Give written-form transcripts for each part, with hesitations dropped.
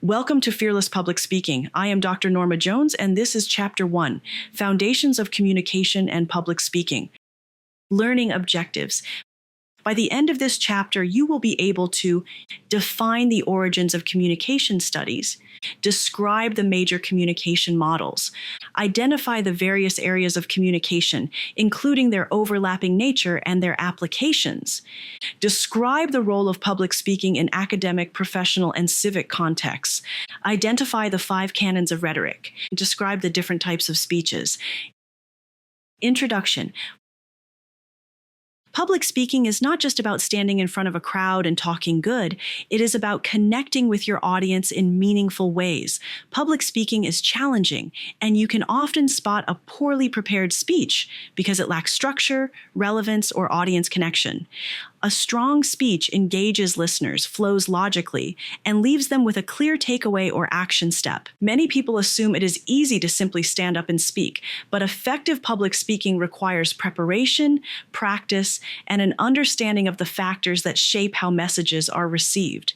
Welcome to Fearless Public Speaking. I am Dr. Norma Jones, and this is Chapter 1, Foundations of Communication and Public Speaking. Learning Objectives. By the end of this chapter, you will be able to define the origins of communication studies, describe the major communication models, identify the various areas of communication, including their overlapping nature and their applications, describe the role of public speaking in academic, professional, and civic contexts, identify the 5 canons of rhetoric, describe the different types of speeches. Introduction. Public speaking is not just about standing in front of a crowd and talking good. It is about connecting with your audience in meaningful ways. Public speaking is challenging, and you can often spot a poorly prepared speech because it lacks structure, relevance, or audience connection. A strong speech engages listeners, flows logically, and leaves them with a clear takeaway or action step. Many people assume it is easy to simply stand up and speak, but effective public speaking requires preparation, practice, and an understanding of the factors that shape how messages are received.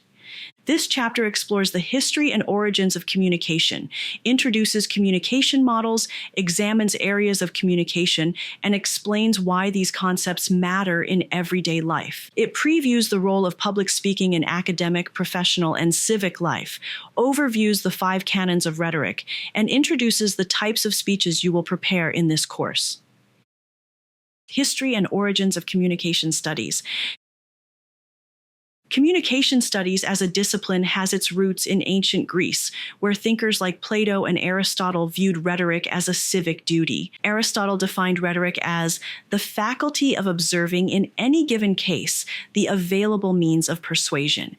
This chapter explores the history and origins of communication, introduces communication models, examines areas of communication, and explains why these concepts matter in everyday life. It previews the role of public speaking in academic, professional, and civic life, overviews the 5 canons of rhetoric, and introduces the types of speeches you will prepare in this course. History and origins of communication studies. Communication studies as a discipline has its roots in ancient Greece, where thinkers like Plato and Aristotle viewed rhetoric as a civic duty. Aristotle defined rhetoric as the faculty of observing in any given case the available means of persuasion.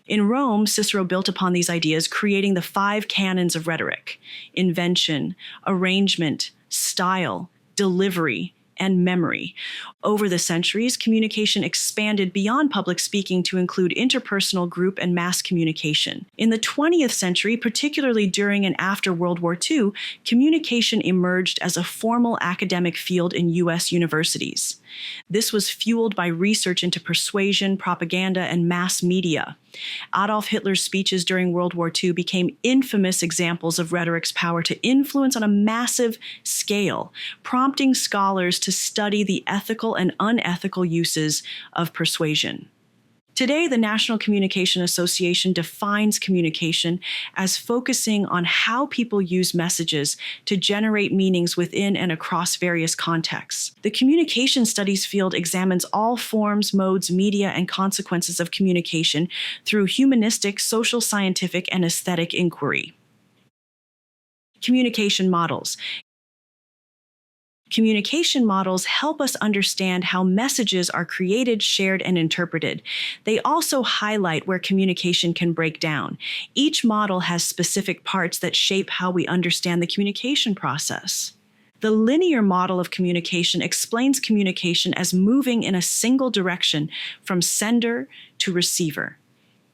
In Rome, Cicero built upon these ideas, creating the 5 canons of rhetoric: invention, arrangement, style, delivery, and memory. Over the centuries, communication expanded beyond public speaking to include interpersonal, group, and mass communication. In the 20th century, particularly during and after World War II, communication emerged as a formal academic field in U.S. universities. This was fueled by research into persuasion, propaganda, and mass media. Adolf Hitler's speeches during World War II became infamous examples of rhetoric's power to influence on a massive scale, prompting scholars to study the ethical and unethical uses of persuasion. Today, the National Communication Association defines communication as focusing on how people use messages to generate meanings within and across various contexts. The communication studies field examines all forms, modes, media, and consequences of communication through humanistic, social, scientific, and aesthetic inquiry. Communication models. Communication models help us understand how messages are created, shared, and interpreted. They also highlight where communication can break down. Each model has specific parts that shape how we understand the communication process. The linear model of communication explains communication as moving in a single direction from sender to receiver.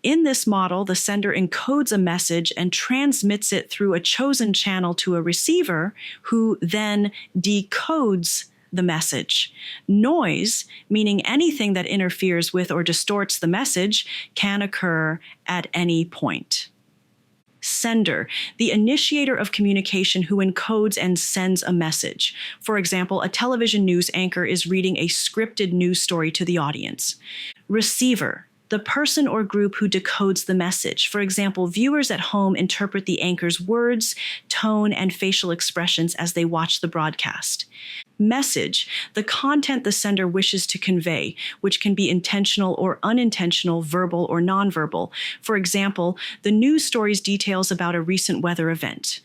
In this model, the sender encodes a message and transmits it through a chosen channel to a receiver, who then decodes the message. Noise, meaning anything that interferes with or distorts the message, can occur at any point. Sender, the initiator of communication who encodes and sends a message. For example, a television news anchor is reading a scripted news story to the audience. Receiver, the person or group who decodes the message. For example, viewers at home interpret the anchor's words, tone, and facial expressions as they watch the broadcast. Message, the content the sender wishes to convey, which can be intentional or unintentional, verbal or nonverbal. For example, the news story's details about a recent weather event.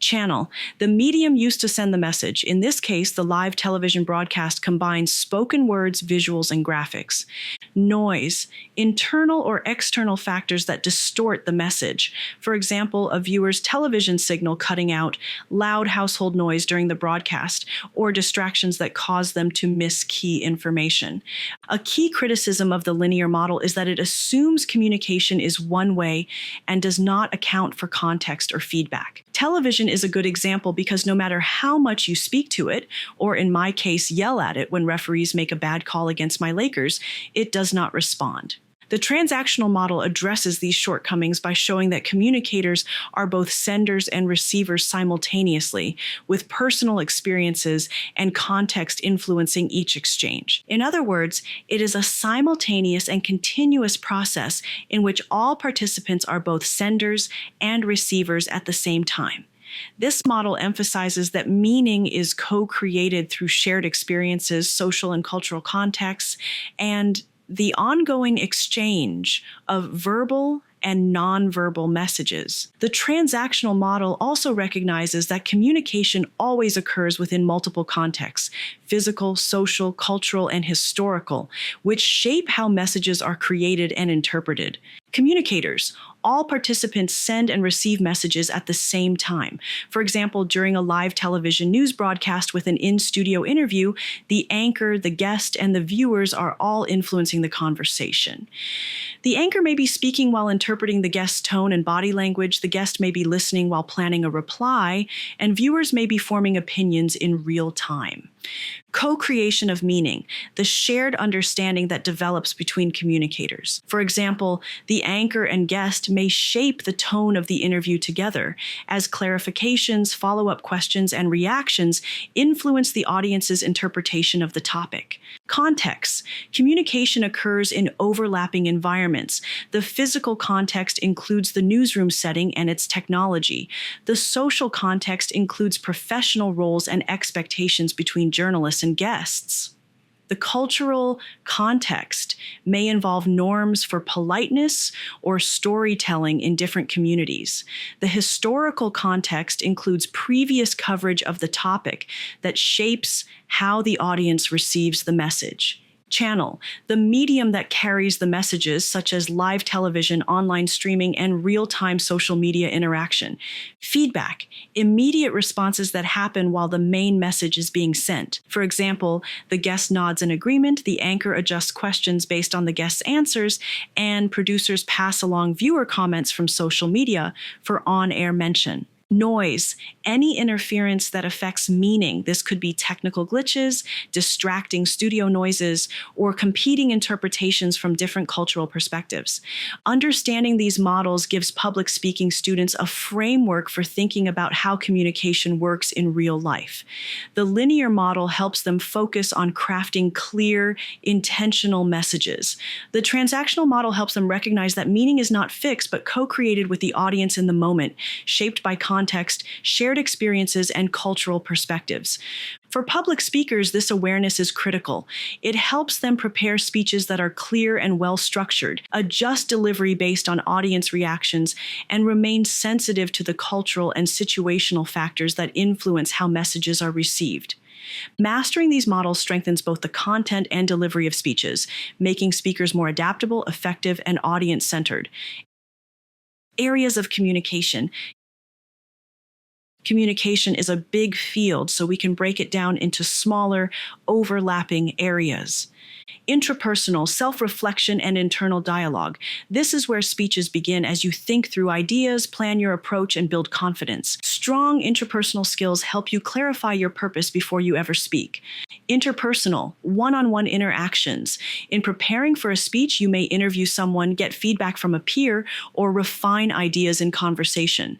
Channel, the medium used to send the message. In this case, the live television broadcast combines spoken words, visuals, and graphics. Noise, internal or external factors that distort the message. For example, a viewer's television signal cutting out, loud household noise during the broadcast, or distractions that cause them to miss key information. A key criticism of the linear model is that it assumes communication is one way and does not account for context or feedback. Television is a good example because no matter how much you speak to it, or in my case, yell at it when referees make a bad call against my Lakers, it does not respond. The transactional model addresses these shortcomings by showing that communicators are both senders and receivers simultaneously, with personal experiences and context influencing each exchange. In other words, it is a simultaneous and continuous process in which all participants are both senders and receivers at the same time. This model emphasizes that meaning is co-created through shared experiences, social and cultural contexts, and the ongoing exchange of verbal and nonverbal messages. The transactional model also recognizes that communication always occurs within multiple contexts: physical, social, cultural, and historical, which shape how messages are created and interpreted. Communicators, all participants send and receive messages at the same time. For example, during a live television news broadcast with an in-studio interview, the anchor, the guest, and the viewers are all influencing the conversation. The anchor may be speaking while interpreting the guest's tone and body language, the guest may be listening while planning a reply, and viewers may be forming opinions in real time. Co-creation of meaning, the shared understanding that develops between communicators. For example, the anchor and guest may shape the tone of the interview together, as clarifications, follow-up questions, and reactions influence the audience's interpretation of the topic. Context. Communication occurs in overlapping environments. The physical context includes the newsroom setting and its technology. The social context includes professional roles and expectations between journalists and guests. The cultural context may involve norms for politeness or storytelling in different communities. The historical context includes previous coverage of the topic that shapes how the audience receives the message. Channel, the medium that carries the messages, such as live television, online streaming, and real-time social media interaction. Feedback, immediate responses that happen while the main message is being sent. For example, the guest nods in agreement, the anchor adjusts questions based on the guest's answers, and producers pass along viewer comments from social media for on-air mention. Noise, any interference that affects meaning. This could be technical glitches, distracting studio noises, or competing interpretations from different cultural perspectives. Understanding these models gives public speaking students a framework for thinking about how communication works in real life. The linear model helps them focus on crafting clear, intentional messages. The transactional model helps them recognize that meaning is not fixed, but co-created with the audience in the moment, shaped by context, shared experiences, and cultural perspectives. For public speakers, this awareness is critical. It helps them prepare speeches that are clear and well-structured, adjust delivery based on audience reactions, and remain sensitive to the cultural and situational factors that influence how messages are received. Mastering these models strengthens both the content and delivery of speeches, making speakers more adaptable, effective, and audience-centered. Areas of communication. Communication is a big field, so we can break it down into smaller, overlapping areas. Intrapersonal, self-reflection, and internal dialogue. This is where speeches begin as you think through ideas, plan your approach, and build confidence. Strong intrapersonal skills help you clarify your purpose before you ever speak. Interpersonal, one-on-one interactions. In preparing for a speech, you may interview someone, get feedback from a peer, or refine ideas in conversation.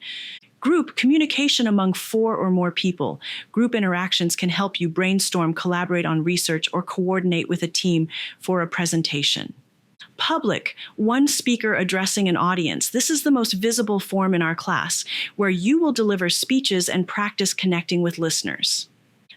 Group communication among 4 or more people. Group interactions can help you brainstorm, collaborate on research, or coordinate with a team for a presentation. Public, one speaker addressing an audience. This is the most visible form in our class, where you will deliver speeches and practice connecting with listeners.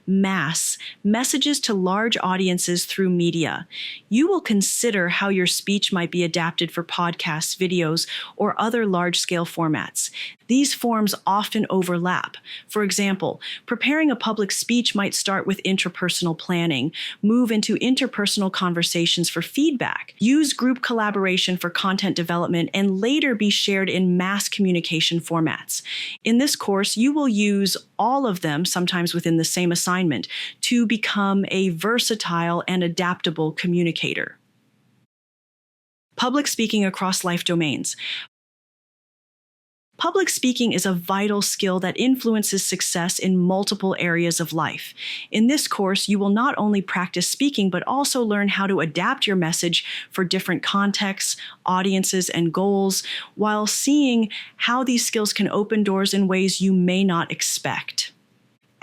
Mass, messages to large audiences through media. You will consider how your speech might be adapted for podcasts, videos, or other large-scale formats. These forms often overlap. For example, preparing a public speech might start with intrapersonal planning, move into interpersonal conversations for feedback, use group collaboration for content development, and later be shared in mass communication formats. In this course, you will use all of them, sometimes within the same assignment, to become a versatile and adaptable communicator. Public speaking across life domains. Public speaking is a vital skill that influences success in multiple areas of life. In this course, you will not only practice speaking, but also learn how to adapt your message for different contexts, audiences, and goals, while seeing how these skills can open doors in ways you may not expect.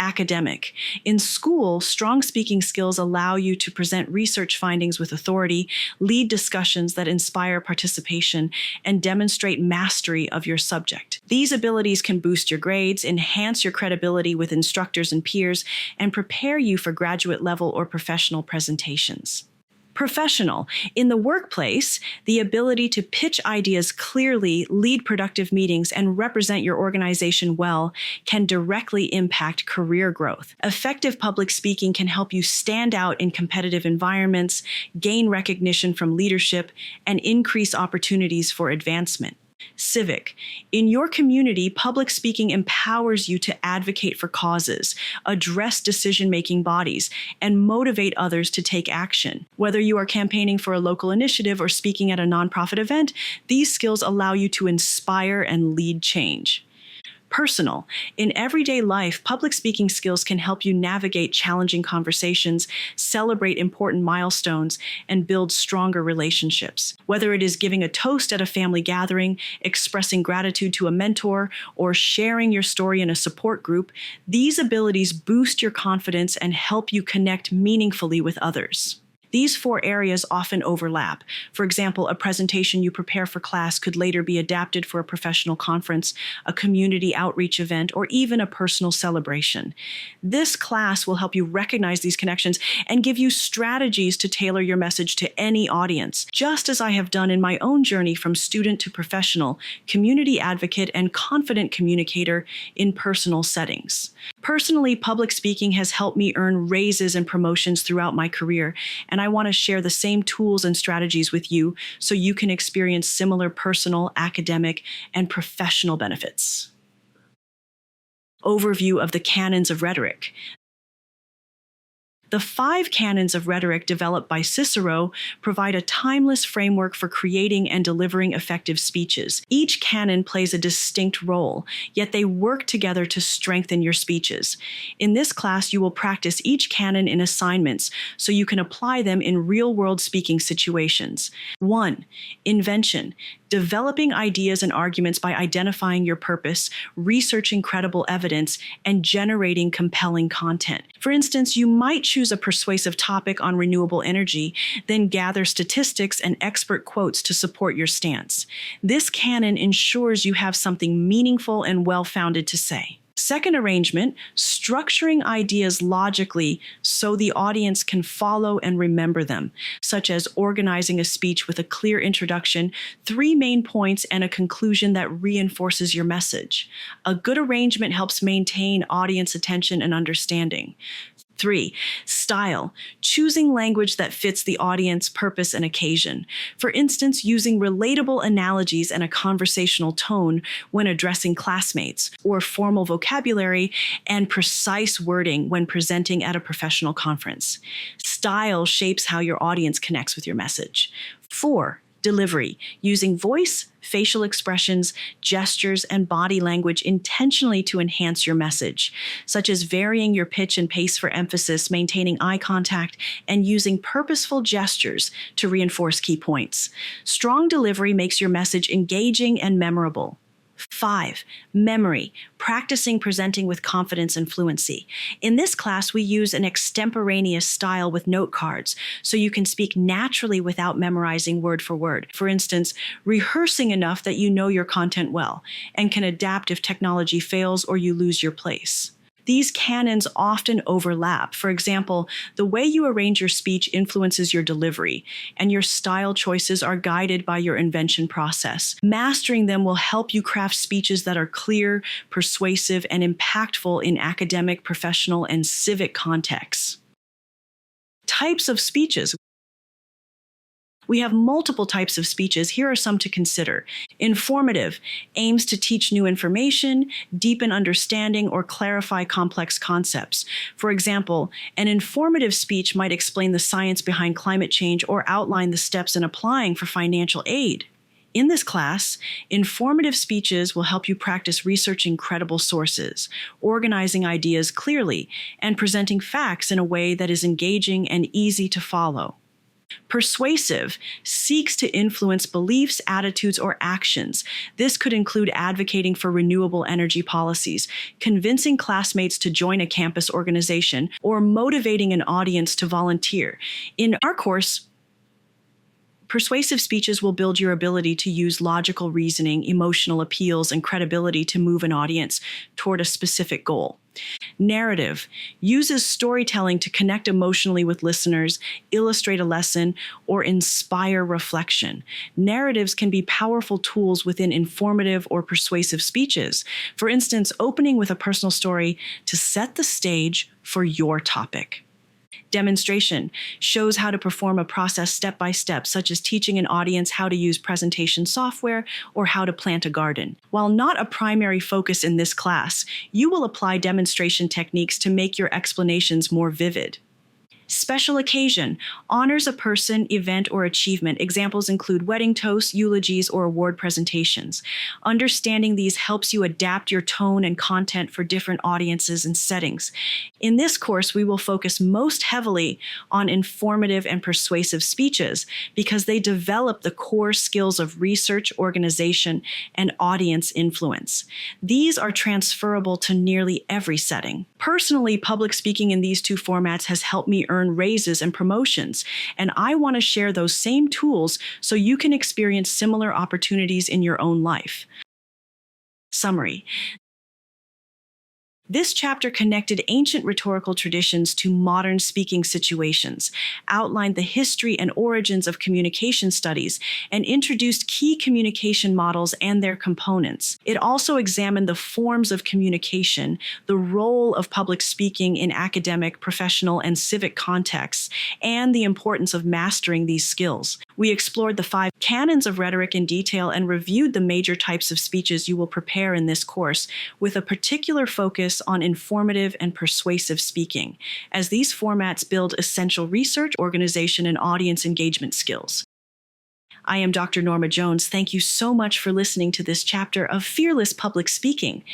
Academic. In school, strong speaking skills allow you to present research findings with authority, lead discussions that inspire participation, and demonstrate mastery of your subject. These abilities can boost your grades, enhance your credibility with instructors and peers, and prepare you for graduate level or professional presentations. Professional. In the workplace, the ability to pitch ideas clearly, lead productive meetings, and represent your organization well can directly impact career growth. Effective public speaking can help you stand out in competitive environments, gain recognition from leadership, and increase opportunities for advancement. Civic. In your community, public speaking empowers you to advocate for causes, address decision-making bodies, and motivate others to take action. Whether you are campaigning for a local initiative or speaking at a nonprofit event, these skills allow you to inspire and lead change. Personal. In everyday life, public speaking skills can help you navigate challenging conversations, celebrate important milestones, and build stronger relationships. Whether it is giving a toast at a family gathering, expressing gratitude to a mentor, or sharing your story in a support group, these abilities boost your confidence and help you connect meaningfully with others. These 4 areas often overlap. For example, a presentation you prepare for class could later be adapted for a professional conference, a community outreach event, or even a personal celebration. This class will help you recognize these connections and give you strategies to tailor your message to any audience, just as I have done in my own journey from student to professional, community advocate, and confident communicator in personal settings. Personally, public speaking has helped me earn raises and promotions throughout my career, and I want to share the same tools and strategies with you so you can experience similar personal, academic, and professional benefits. Overview of the canons of rhetoric. The 5 canons of rhetoric developed by Cicero provide a timeless framework for creating and delivering effective speeches. Each canon plays a distinct role, yet they work together to strengthen your speeches. In this class, you will practice each canon in assignments so you can apply them in real-world speaking situations. 1. Invention. Developing ideas and arguments by identifying your purpose, researching credible evidence, and generating compelling content. For instance, you might choose a persuasive topic on renewable energy, then gather statistics and expert quotes to support your stance. This canon ensures you have something meaningful and well-founded to say. Second arrangement, structuring ideas logically so the audience can follow and remember them, such as organizing a speech with a clear introduction, 3 main points, and a conclusion that reinforces your message. A good arrangement helps maintain audience attention and understanding. 3. Style. Choosing language that fits the audience, purpose, and occasion. For instance, using relatable analogies and a conversational tone when addressing classmates, or formal vocabulary and precise wording when presenting at a professional conference. Style shapes how your audience connects with your message. 4. Delivery. Using voice, facial expressions, gestures, and body language intentionally to enhance your message, such as varying your pitch and pace for emphasis, maintaining eye contact, and using purposeful gestures to reinforce key points. Strong delivery makes your message engaging and memorable. 5. Memory. Practicing presenting with confidence and fluency. In this class, we use an extemporaneous style with note cards, so you can speak naturally without memorizing word for word. For instance, rehearsing enough that you know your content well, and can adapt if technology fails or you lose your place. These canons often overlap. For example, the way you arrange your speech influences your delivery, and your style choices are guided by your invention process. Mastering them will help you craft speeches that are clear, persuasive, and impactful in academic, professional, and civic contexts. Types of speeches. We have multiple types of speeches. Here are some to consider. Informative aims to teach new information, deepen understanding, or clarify complex concepts. For example, an informative speech might explain the science behind climate change or outline the steps in applying for financial aid. In this class, informative speeches will help you practice researching credible sources, organizing ideas clearly, and presenting facts in a way that is engaging and easy to follow. Persuasive seeks to influence beliefs, attitudes, or actions. This could include advocating for renewable energy policies, convincing classmates to join a campus organization, or motivating an audience to volunteer. In our course, persuasive speeches will build your ability to use logical reasoning, emotional appeals, and credibility to move an audience toward a specific goal. Narrative uses storytelling to connect emotionally with listeners, illustrate a lesson, or inspire reflection. Narratives can be powerful tools within informative or persuasive speeches. For instance, opening with a personal story to set the stage for your topic. Demonstration shows how to perform a process step by step, such as teaching an audience how to use presentation software or how to plant a garden. While not a primary focus in this class, you will apply demonstration techniques to make your explanations more vivid. Special occasion honors a person, event, or achievement. Examples include wedding toasts, eulogies, or award presentations. Understanding these helps you adapt your tone and content for different audiences and settings. In this course, we will focus most heavily on informative and persuasive speeches because they develop the core skills of research, organization, and audience influence. These are transferable to nearly every setting. Personally, public speaking in these two formats has helped me earn raises and promotions, and I want to share those same tools so you can experience similar opportunities in your own life. Summary. This chapter connected ancient rhetorical traditions to modern speaking situations, outlined the history and origins of communication studies, and introduced key communication models and their components. It also examined the forms of communication, the role of public speaking in academic, professional, and civic contexts, and the importance of mastering these skills. We explored the 5 canons of rhetoric in detail and reviewed the major types of speeches you will prepare in this course, with a particular focus on informative and persuasive speaking, as these formats build essential research, organization, and audience engagement skills. I am Dr. Norma Jones. Thank you so much for listening to this chapter of Fearless Public Speaking.